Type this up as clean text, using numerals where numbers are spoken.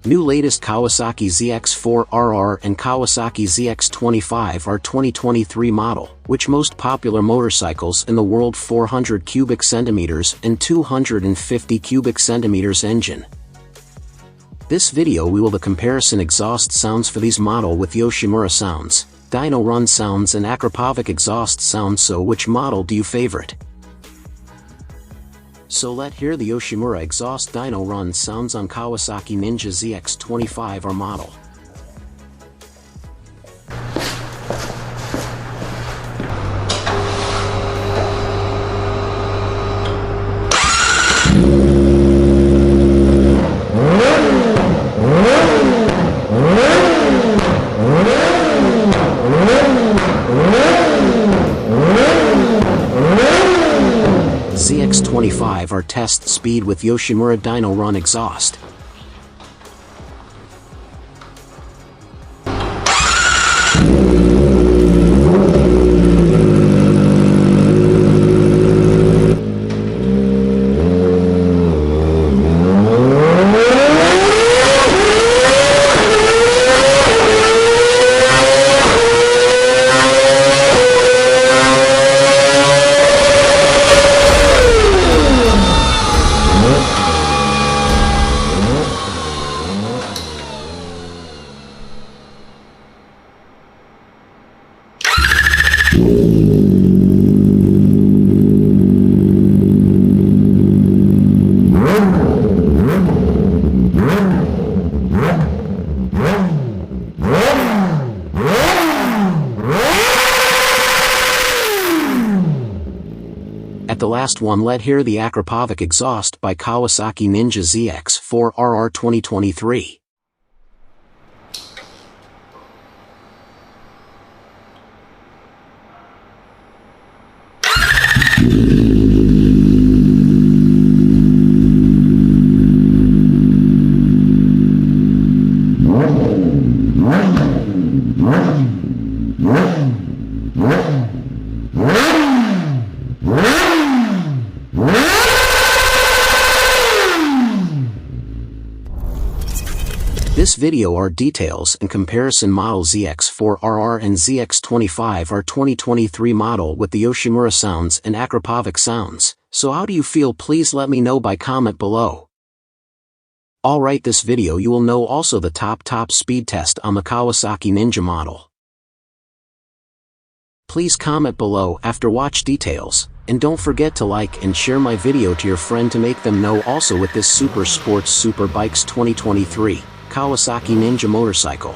New latest Kawasaki ZX-4RR and Kawasaki ZX-25R 2023 model, which most popular motorcycles in the world 400 cubic centimeters and 250 cubic centimeters engine. This video we will the comparison exhaust sounds for these model with Yoshimura sounds, dyno run sounds and Akrapovic exhaust sounds. So which model do you favorite? So let hear the Yoshimura exhaust dyno run sounds on Kawasaki Ninja ZX-25R model. ZX-25R test speed with Yoshimura dyno run exhaust. At the last one, let hear the Akrapovic exhaust by Kawasaki Ninja ZX-4RR 2023. This video are details and comparison model ZX-4RR and ZX-25R 2023 model with the Yoshimura sounds and Akrapovic sounds. So how do you feel? Please let me know by comment below. Alright, this video you will know also the top speed test on the Kawasaki Ninja model. Please comment below after watch details, and don't forget to like and share my video to your friend to make them know also with this Super Sports Super Bikes 2023 Kawasaki Ninja motorcycle.